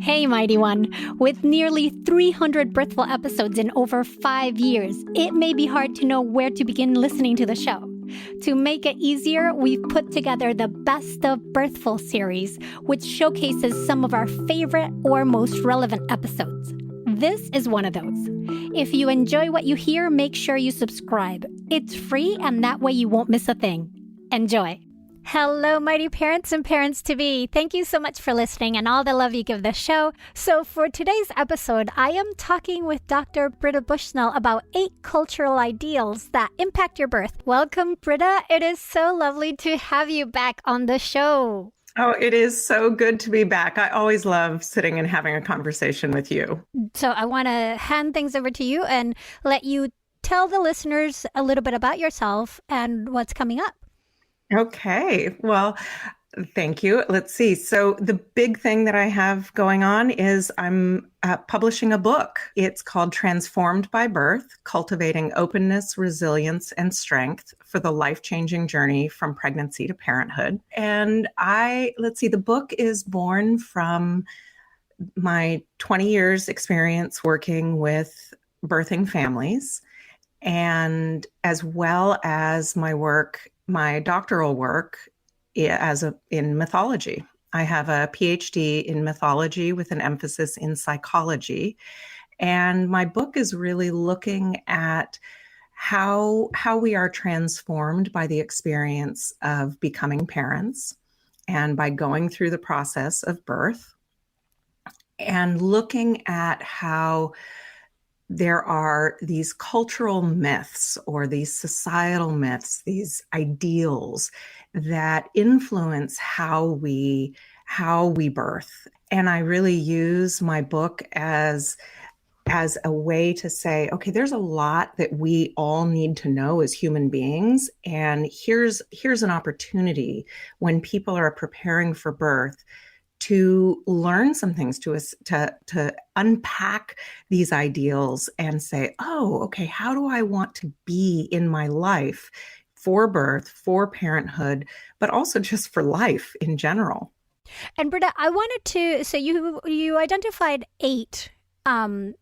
Hey, Mighty One. With nearly 300 Birthful episodes in over 5 years, it may be hard to know where to begin listening to the show. To make it easier, we've put together the Best of Birthful series, which showcases some of our favorite or most relevant episodes. This is one of those. If you enjoy what you hear, make sure you subscribe. It's free, and that way you won't miss a thing. Enjoy. Hello, mighty parents and parents-to-be. Thank you so much for listening and all the love you give the show. So for today's episode, I am talking with Dr. Britta Bushnel about 8 cultural ideals that impact your birth. Welcome, Britta. It is so lovely to have you back on the show. Oh, it is so good to be back. I always love sitting and having a conversation with you. So I want to hand things over to you and let you tell the listeners a little bit about yourself and what's coming up. Okay. Well, thank you. Let's see. So the big thing that I have going on is I'm publishing a book. It's called Transformed by Birth, Cultivating Openness, Resilience, and Strength for the Life-Changing Journey from Pregnancy to Parenthood. And the book is born from my 20 years experience working with birthing families, and as well as my doctoral work in mythology. I have a PhD in mythology with an emphasis in psychology. And my book is really looking at how we are transformed by the experience of becoming parents and by going through the process of birth, and looking at how there are these cultural myths or these societal myths, these ideals that influence how we birth. And I really use my book as a way to say, okay, there's a lot that we all need to know as human beings. And here's an opportunity when people are preparing for birth to learn some things, to unpack these ideals and say, oh, okay, how do I want to be in my life for birth, for parenthood, but also just for life in general? And Britta, I wanted to, so you identified 8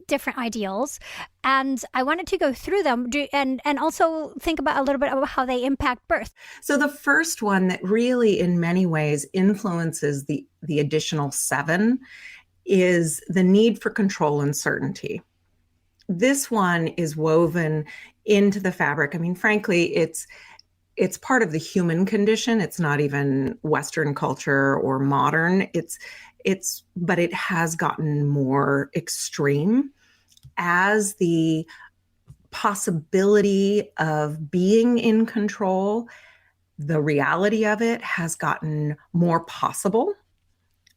different ideals, and I wanted to go through them and also think about a little bit about how they impact birth. So the first one that really in many ways influences the additional 7 is the need for control and certainty. This one is woven into the fabric. I mean, frankly, it's part of the human condition. It's not even Western culture or modern. But it has gotten more extreme as the possibility of being in control. The reality of it has gotten more possible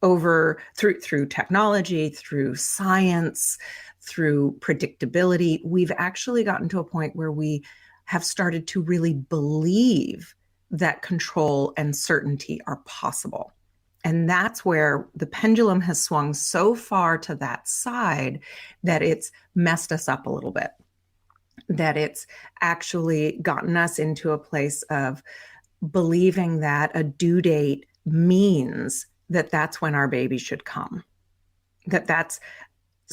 through technology, through science, through predictability. We've actually gotten to a point where we have started to really believe that control and certainty are possible. And that's where the pendulum has swung so far to that side that it's messed us up a little bit, that it's actually gotten us into a place of believing that a due date means that that's when our baby should come, that's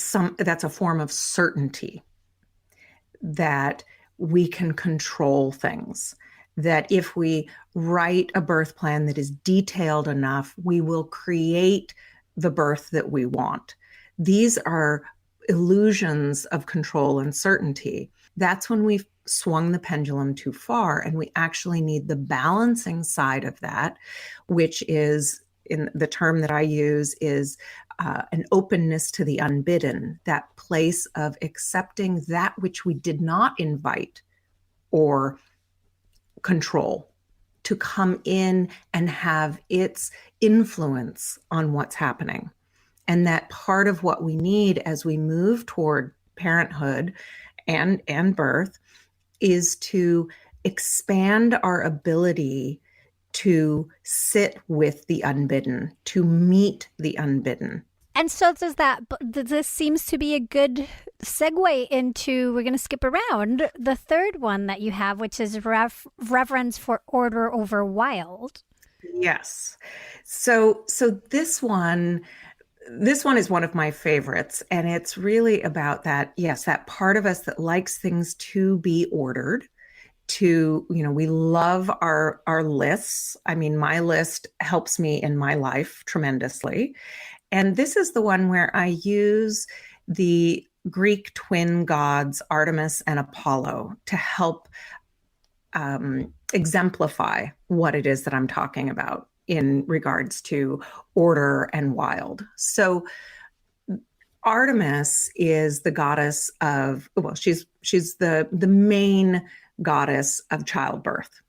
a form of certainty, that we can control things, that if we write a birth plan that is detailed enough, we will create the birth that we want. These are illusions of control and certainty. That's when we've swung the pendulum too far, and we actually need the balancing side of that, which is, in the term that I use, is an openness to the unbidden, that place of accepting that which we did not invite or control to come in and have its influence on what's happening. And that part of what we need as we move toward parenthood and birth is to expand our ability to sit with the unbidden, to meet the unbidden. And so this seems to be a good segue into, we're going to skip around, the third one that you have, which is reverence for order over wild. Yes. So this one This one is one of my favorites, and it's really about that, yes, that part of us that likes things to be ordered, to, we love our lists. I mean, my list helps me in my life tremendously. And this is the one where I use the Greek twin gods, Artemis and Apollo, to help exemplify what it is that I'm talking about in regards to order and wild. So Artemis is the goddess of, well, she's the main goddess of childbirth.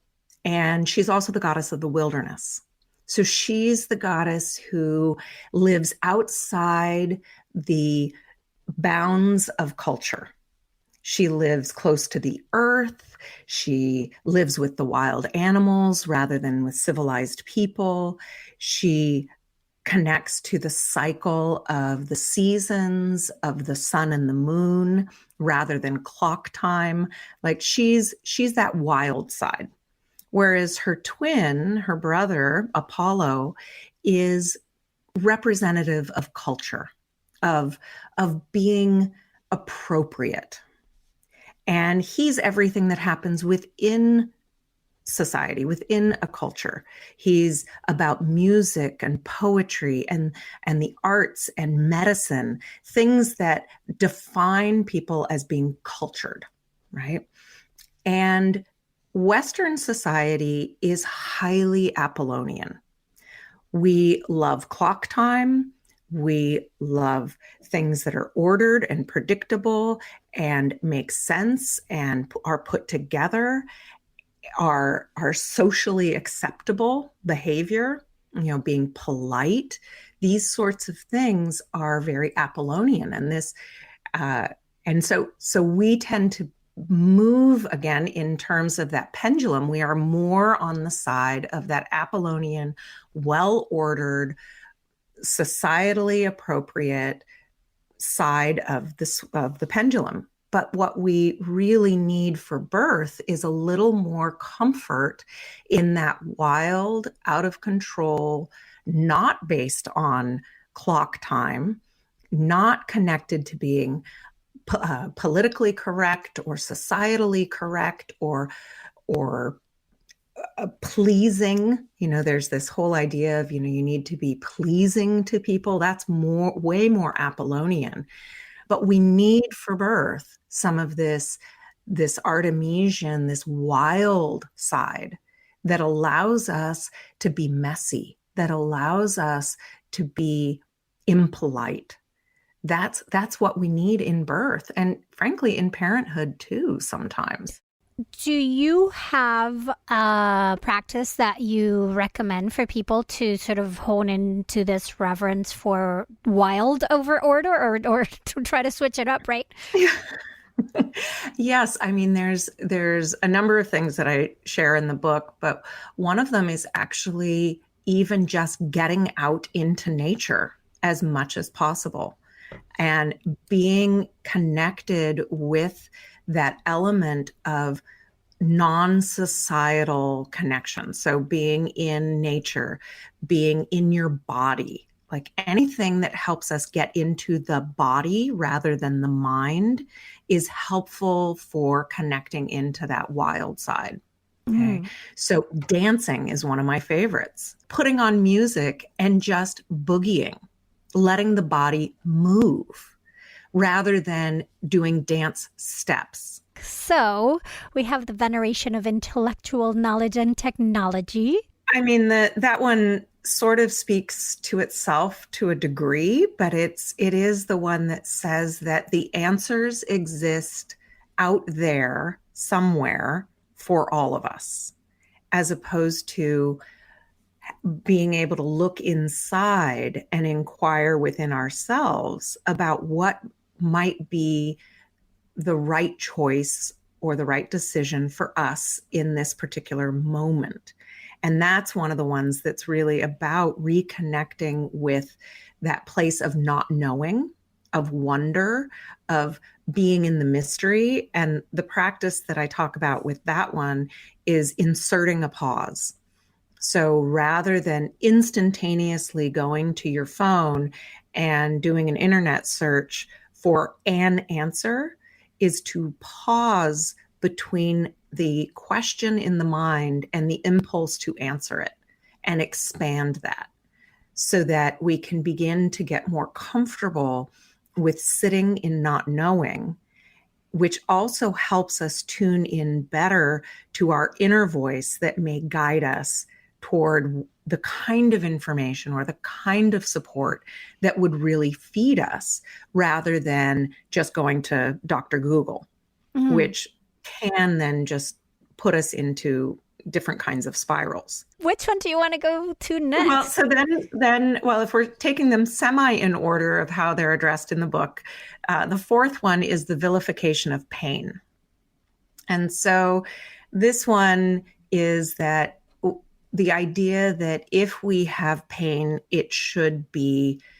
And she's also the goddess of the wilderness. So she's the goddess who lives outside the bounds of culture. She lives close to the earth. She lives with the wild animals rather than with civilized people. She connects to the cycle of the seasons, of the sun and the moon, rather than clock time. Like she's that wild side. Whereas her twin, her brother, Apollo, is representative of culture, of being appropriate. And he's everything that happens within society, within a culture. He's about music and poetry and the arts and medicine, things that define people as being cultured, right? And Western society is highly Apollonian. We love clock time. We love things that are ordered and predictable and make sense and are put together, are socially acceptable behavior, being polite. These sorts of things are very Apollonian. And so we tend to move again in terms of that pendulum. We are more on the side of that Apollonian, well-ordered, societally appropriate side of the pendulum. But what we really need for birth is a little more comfort in that wild, out of control, not based on clock time, not connected to being politically correct or societally correct or pleasing. There's this whole idea of, you need to be pleasing to people. That's way more Apollonian. But we need for birth some of this Artemisian, this wild side that allows us to be messy, that allows us to be impolite. That's what we need in birth, and frankly, in parenthood too, sometimes. Do you have a practice that you recommend for people to sort of hone into this reverence for wild over order, or to try to switch it up, right? Yes, I mean, there's a number of things that I share in the book, but one of them is actually even just getting out into nature as much as possible and being connected with that element of non-societal connection. So being in nature, being in your body, like anything that helps us get into the body rather than the mind is helpful for connecting into that wild side. Okay. So dancing is one of my favorites. Putting on music and just boogieing, letting the body move rather than doing dance steps. So we have the veneration of intellectual knowledge and technology. I mean, that one sort of speaks to itself to a degree, but it is the one that says that the answers exist out there somewhere for all of us, as opposed to being able to look inside and inquire within ourselves about what might be the right choice or the right decision for us in this particular moment. And that's one of the ones that's really about reconnecting with that place of not knowing, of wonder, of being in the mystery. And the practice that I talk about with that one is inserting a pause. So rather than instantaneously going to your phone and doing an internet search for an answer, is to pause between the question in the mind and the impulse to answer it and expand that so that we can begin to get more comfortable with sitting in not knowing, which also helps us tune in better to our inner voice that may guide us toward the kind of information or the kind of support that would really feed us rather than just going to Dr. Google, which can then just put us into different kinds of spirals. Which one do you want to go to next? Well, so then, if we're taking them semi in order of how they're addressed in the book, the fourth one is the vilification of pain. And so this one is that the idea that if we have pain,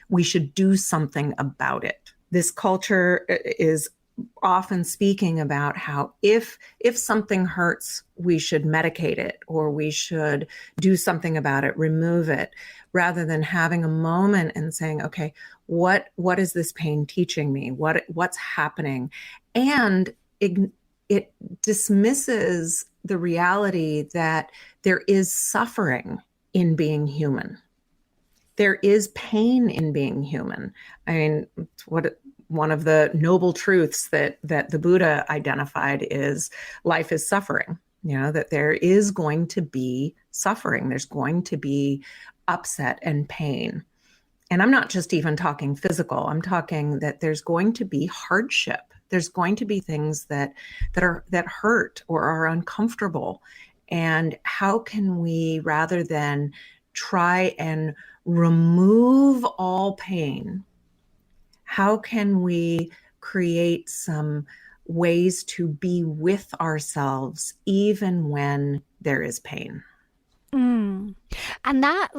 we should do something about it. This culture is often speaking about how if something hurts, we should medicate it, or we should do something about it, remove it, rather than having a moment and saying, okay, what is this pain teaching me? What's happening? And it dismisses the reality that there is suffering in being human. There is pain in being human. I mean, one of the noble truths that the Buddha identified is life is suffering, that there is going to be suffering. There's going to be upset and pain. And I'm not just even talking physical. I'm talking that there's going to be hardship. There's going to be things that hurt or are uncomfortable. And how can we, rather than try and remove all pain, how can we create some ways to be with ourselves even when there is pain? And that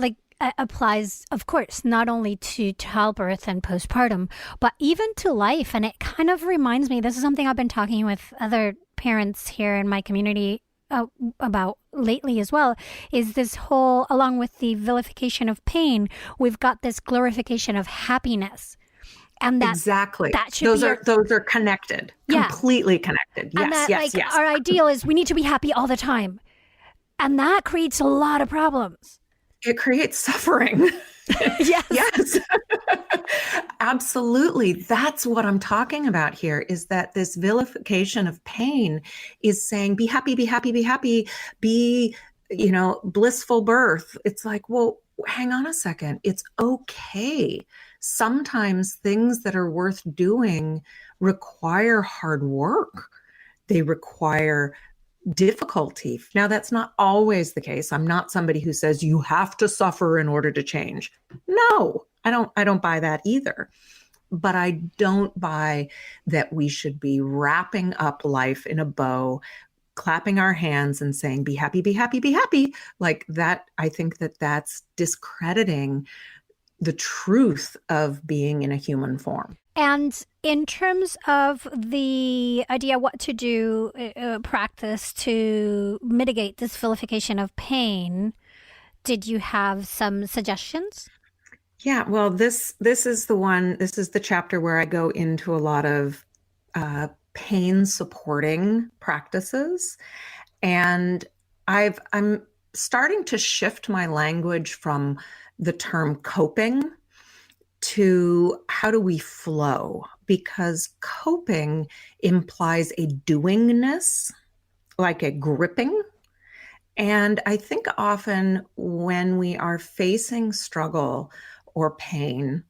applies, of course, not only to childbirth and postpartum, but even to life. And it kind of reminds me, this is something I've been talking with other parents here in my community about lately as well, is this whole, along with the vilification of pain, we've got this glorification of happiness. And exactly. That should those are connected, completely connected. Yes, and yes. Our ideal is we need to be happy all the time. And that creates a lot of problems. It creates suffering. Yes. Yes. Absolutely. That's what I'm talking about here, is that this vilification of pain is saying, be happy, be happy, be happy, be, blissful birth. It's like, well, hang on a second. It's okay. Sometimes things that are worth doing require hard work. They require difficulty. Now, that's not always the case. I'm not somebody who says you have to suffer in order to change. No, I don't buy that either. But I don't buy that we should be wrapping up life in a bow, clapping our hands and saying, be happy, be happy, be happy. Like that, I think that's discrediting the truth of being in a human form. And in terms of the idea what to do, practice to mitigate this vilification of pain, did you have some suggestions? Yeah, well, this is the chapter where I go into a lot of pain supporting practices. And I'm starting to shift my language from the term coping to how do we flow? Because coping implies a doingness, like a gripping. And I think often when we are facing struggle or pain,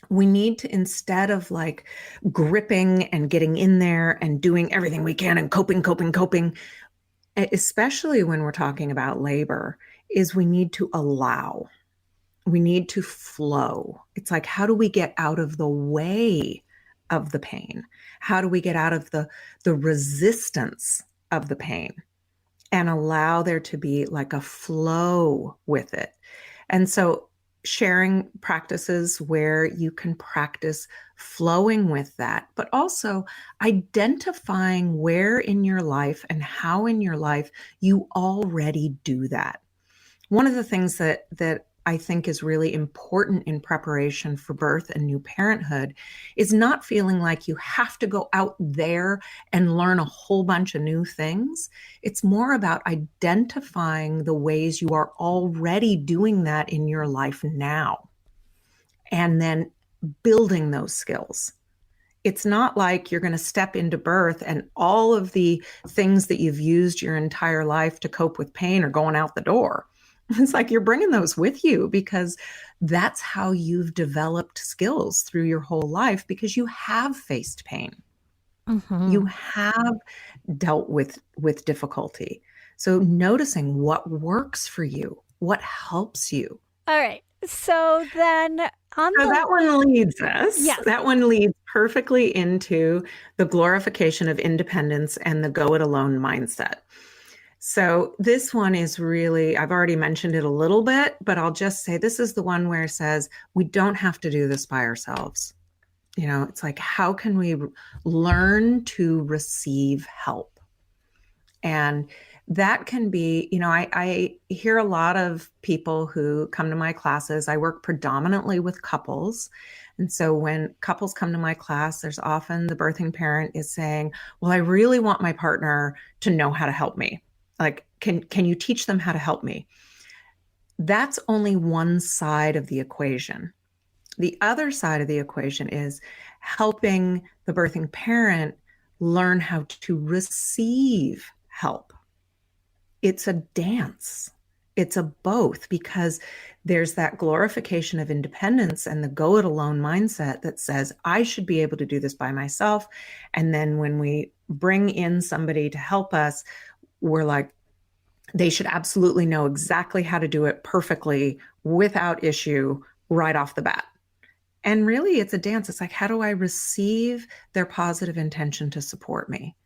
we need to, instead of like gripping and getting in there and doing everything we can and coping, especially when we're talking about labor, is we need to allow. We need to flow. It's like, how do we get out of the way of the pain? How do we get out of the resistance of the pain and allow there to be like a flow with it? And so sharing practices where you can practice flowing with that, but also identifying where in your life and how in your life you already do that. One of the things that I think is really important in preparation for birth and new parenthood is not feeling like you have to go out there and learn a whole bunch of new things. It's more about identifying the ways you are already doing that in your life now, and then building those skills. It's not like you're going to step into birth and all of the things that you've used your entire life to cope with pain are going out the door. It's like you're bringing those with you because that's how you've developed skills through your whole life, because you have faced pain. You have dealt with difficulty. So noticing what works for you, what helps you. All right. So then that one leads us. Yes. That one leads perfectly into the glorification of independence and the go it alone mindset. So this one is really, I've already mentioned it a little bit, but I'll just say this is the one where it says we don't have to do this by ourselves. You know, it's like, how can we learn to receive help? And that can be, you know, I hear a lot of people who come to my classes. I work predominantly with couples. And so when couples come to my class, there's often the birthing parent is saying, well, I really want my partner to know how to help me. Like, can you teach them how to help me? That's only one side of the equation. The other side of the equation is helping the birthing parent learn how to receive help. It's a dance. It's a both, because there's that glorification of independence and the go it alone mindset that says, I should be able to do this by myself. And then when we bring in somebody to help us, we're like, they should absolutely know exactly how to do it perfectly without issue right off the bat. And really, it's a dance. It's like, how do I receive their positive intention to support me?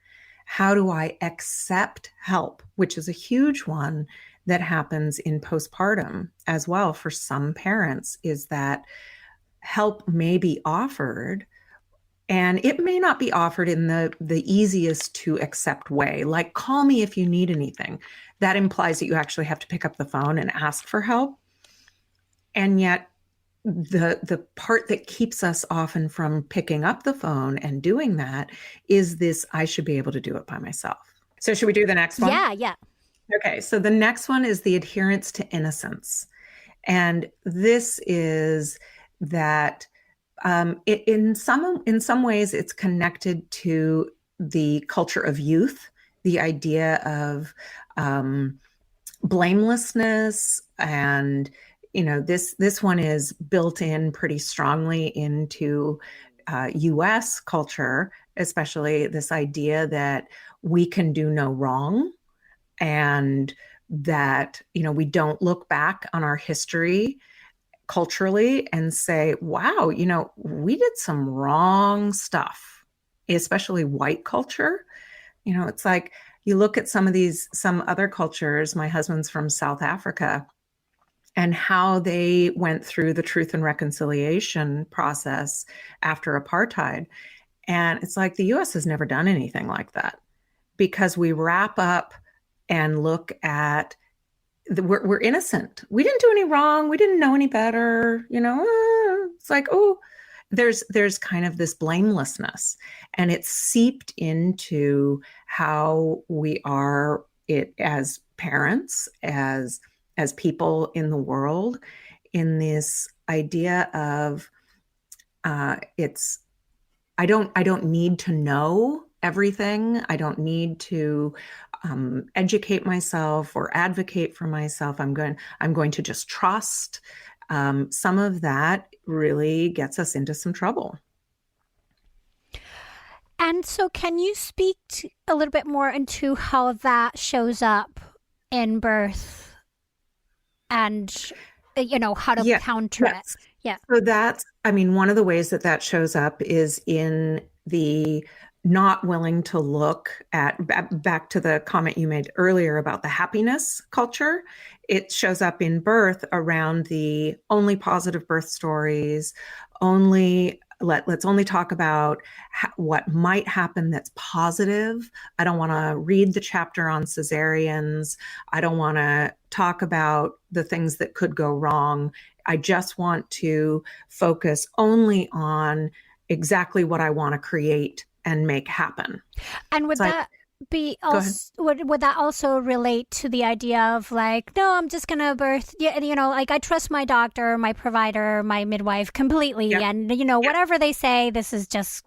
How do I accept help, which is a huge one that happens in postpartum as well for some parents, is that help may be offered, and it may not be offered in the easiest to accept way, like call me if you need anything. That implies that you actually have to pick up the phone and ask for help. And yet the part that keeps us often from picking up the phone and doing that is this, I should be able to do it by myself. So should we do the next one? Yeah. Okay, so the next one is the adherence to innocence. And this is that in some ways it's connected to the culture of youth, the idea of blamelessness, and this one is built in pretty strongly into US culture, especially this idea that we can do no wrong, and that we don't look back on our history culturally and say, wow, we did some wrong stuff, especially white culture. It's like you look at some other cultures. My husband's from South Africa, and how they went through the Truth and Reconciliation process after apartheid. And it's like the US has never done anything like that, because we wrap up and look at we're innocent. We didn't do any wrong. We didn't know any better. It's like, oh, there's kind of this blamelessness, and it's seeped into how we are as parents, as people in the world, in this idea of I don't need to know everything. I don't need to educate myself or advocate for myself. I'm going to just trust. Some of that really gets us into some trouble. And so can you speak a little bit more into how that shows up in birth, and how to counter it? Yeah. So that's, one of the ways that shows up is in the not willing to look at, back to the comment you made earlier about the happiness culture. It shows up in birth around the only positive birth stories, only let's only talk about what might happen that's positive. I don't want to read the chapter on cesareans. I don't want to talk about the things that could go wrong. I just want to focus only on exactly what I want to create and make happen. And would So that be go ahead. also would that also relate to the idea of like, no, I'm just gonna birth, yeah, like I trust my doctor, my provider, my midwife completely, Yep. and Yep. whatever they say, this is just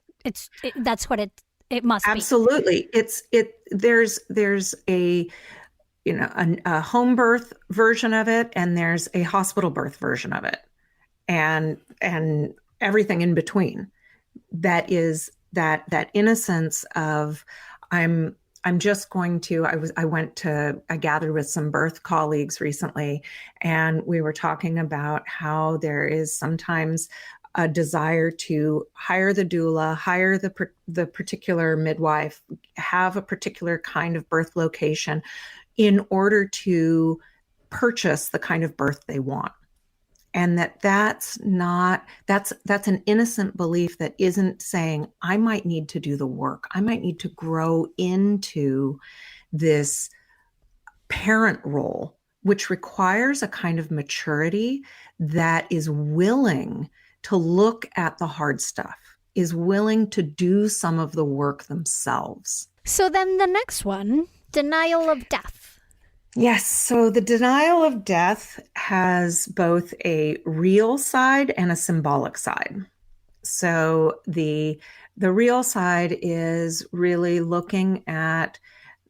that's what it must be. Absolutely. There's a a home birth version of it, and there's a hospital birth version of it, and everything in between. That is that innocence of I'm I'm just going to I gathered with some birth colleagues recently, and we were talking about how there is sometimes a desire to hire the doula, hire the particular midwife, have a particular kind of birth location in order to purchase the kind of birth they want. And that's not that's an innocent belief that isn't saying I might need to do the work. I might need to grow into this parent role, which requires a kind of maturity that is willing to look at the hard stuff, is willing to do some of the work themselves. So then the next one, denial of death. Yes, so the denial of death has both a real side and a symbolic side. So the real side is really looking at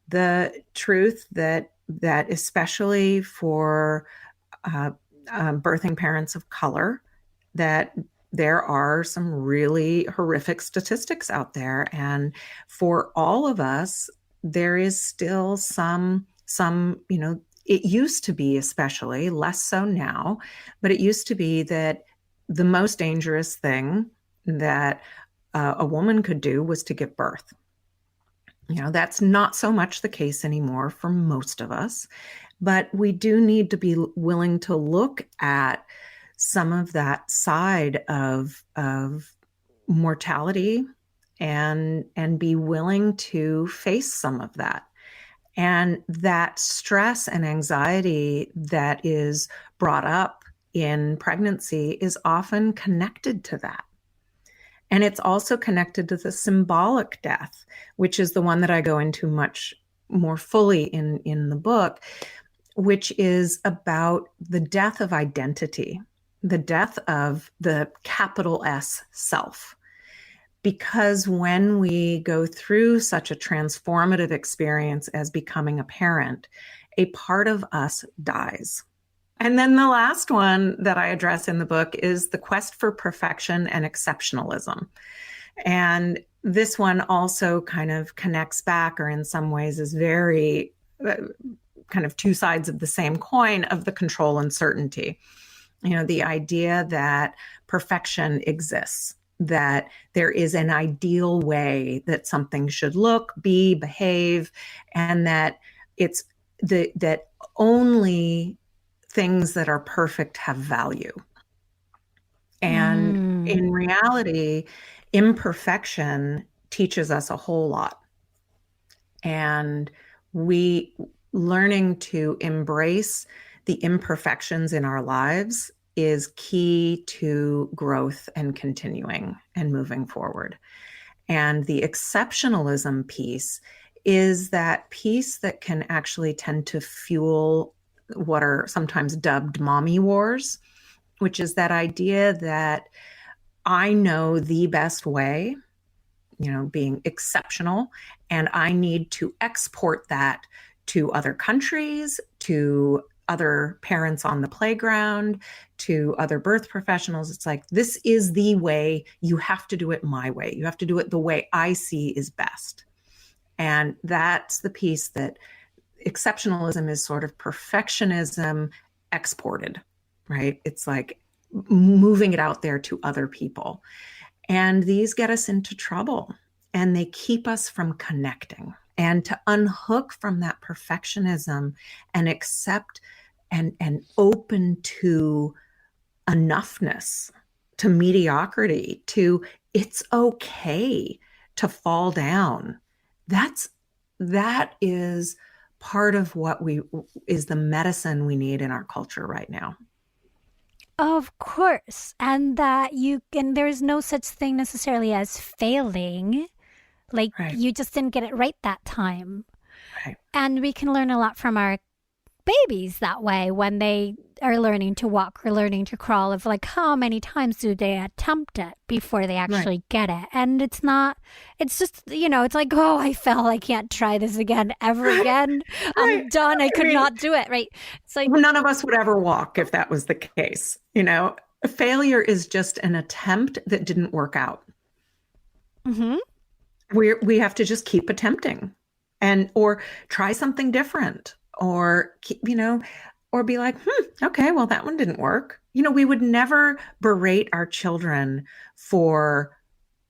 the truth that especially for uh, birthing parents of color, that there are some really horrific statistics out there, and for all of us, there is still some it used to be, especially less so now, but it used to be that the most dangerous thing that a woman could do was to give birth. That's not so much the case anymore for most of us, but we do need to be willing to look at some of that side of mortality, and be willing to face some of that. And that stress and anxiety that is brought up in pregnancy is often connected to that. And it's also connected to the symbolic death, which is the one that I go into much more fully in the book, which is about the death of identity, the death of the capital S self. Because when we go through such a transformative experience as becoming a parent, a part of us dies. And then the last one that I address in the book is the quest for perfection and exceptionalism. And this one also kind of connects back, or in some ways is very kind of two sides of the same coin, of the control uncertainty. The idea that perfection exists, that there is an ideal way that something should look, be, behave, and that it's that only things that are perfect have value. And in reality, imperfection teaches us a whole lot. And we learning to embrace the imperfections in our lives is key to growth and continuing and moving forward. And the exceptionalism piece is that piece that can actually tend to fuel what are sometimes dubbed mommy wars, which is that idea that I know the best way, being exceptional, and I need to export that to other countries, to other parents on the playground, to other birth professionals. It's like, this is the way. You have to do it my way. You have to do it the way I see is best. And that's the piece that exceptionalism is sort of perfectionism exported, right? It's like moving it out there to other people. And these get us into trouble, and they keep us from connecting. And to unhook from that perfectionism and accept and open to enoughness to mediocrity, to it's okay to fall down. That is part of what is the medicine we need in our culture right now. Of course. And there's no such thing necessarily as failing. Like Right. you just didn't get it right that time. Right. And we can learn a lot from our babies that way when they are learning to walk or learning to crawl, of like how many times do they attempt it before they actually get it. And it's just, it's like, oh, I fell, I can't try this again ever again. I'm done. I could not do it. Right. It's like none of us would ever walk if that was the case. Failure is just an attempt that didn't work out. Mm-hmm. We have to just keep attempting or try something different, or keep, or be like, okay, well, that one didn't work. We would never berate our children for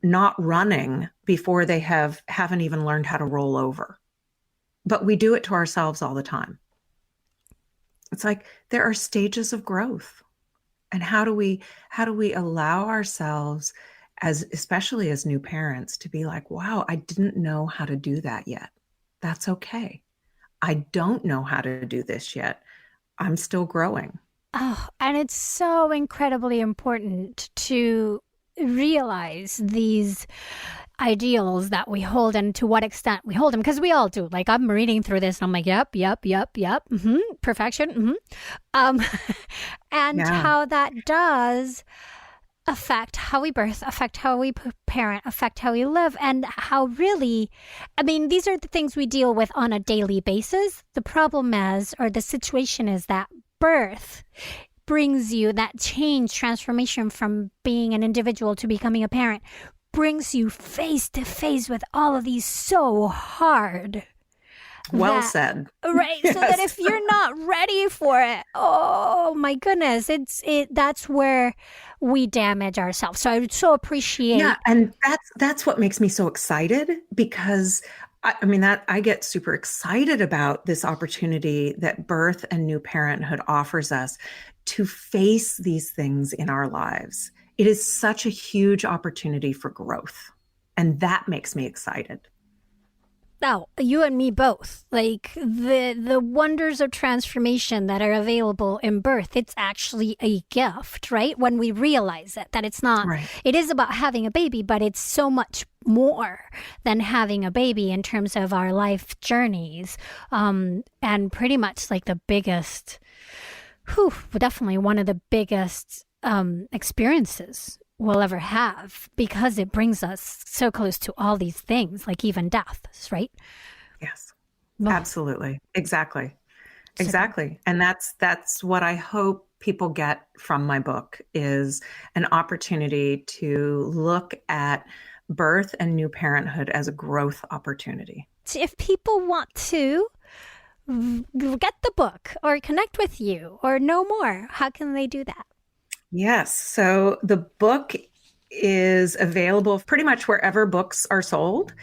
not running before they haven't even learned how to roll over. But we do it to ourselves all the time. It's like there are stages of growth. And how do we allow ourselves, especially as new parents, to be like, wow, I didn't know how to do that yet. That's okay. I don't know how to do this yet. I'm still growing. Oh, and it's so incredibly important to realize these ideals that we hold and to what extent we hold them, because we all do. Like, I'm reading through this and I'm like, yep. Perfection. And how that does affect how we birth, affect how we parent, affect how we live, and how really, these are the things we deal with on a daily basis. The problem is, or the situation is, that birth brings you that change, transformation from being an individual to becoming a parent, brings you face to face with all of these so hard. Well said. Right. Yes. So that if you're not ready for it, oh my goodness, that's where we damage ourselves. So I would so appreciate. Yeah. And that's what makes me so excited, because I get super excited about this opportunity that birth and new parenthood offers us to face these things in our lives. It is such a huge opportunity for growth. And that makes me excited. Oh, you and me both. Like the wonders of transformation that are available in birth, it's actually a gift, right? When we realize it, that it's not, right. It is about having a baby, but it's so much more than having a baby in terms of our life journeys. And pretty much like the biggest, definitely one of the biggest experiences we'll ever have, because it brings us so close to all these things, like even deaths, right? Yes, absolutely. Exactly. And that's what I hope people get from my book, is an opportunity to look at birth and new parenthood as a growth opportunity. So if people want to get the book or connect with you or know more, how can they do that? Yes. So the book is available pretty much wherever books are sold.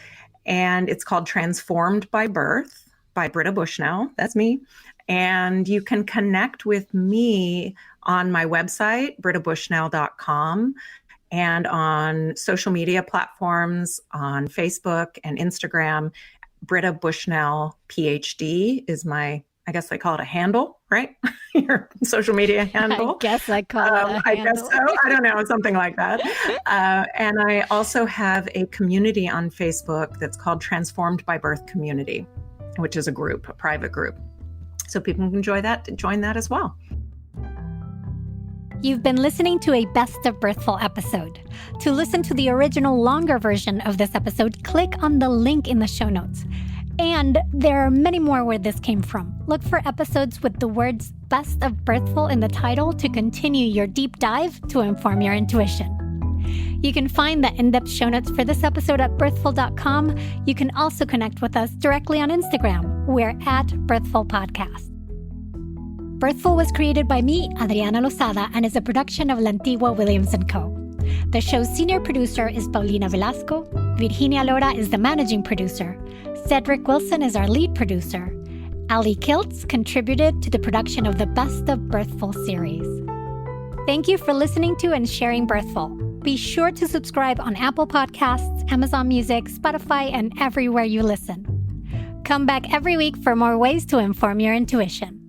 And it's called Transformed by Birth by Britta Bushnel. That's me. And you can connect with me on my website, brittabushnel.com, and on social media platforms on Facebook and Instagram. Britta Bushnel PhD is my, I guess they call it a handle, right? Your social media handle. I guess I call it a handle. I guess so. I don't know, something like that. And I also have a community on Facebook that's called Transformed by Birth Community, which is a private group. So people can join that as well. You've been listening to a Best of Birthful episode. To listen to the original longer version of this episode, click on the link in the show notes. And there are many more where this came from. Look for episodes with the words Best of Birthful in the title to continue your deep dive to inform your intuition. You can find the in-depth show notes for this episode at birthful.com. You can also connect with us directly on Instagram. We're at Birthful Podcast. Birthful was created by me, Adriana Lozada, and is a production of Lantigua Williams & Co. The show's senior producer is Paulina Velasco. Virginia Lora is the managing producer. Cedric Wilson is our lead producer. Ali Kiltz contributed to the production of the Best of Birthful series. Thank you for listening to and sharing Birthful. Be sure to subscribe on Apple Podcasts, Amazon Music, Spotify, and everywhere you listen. Come back every week for more ways to inform your intuition.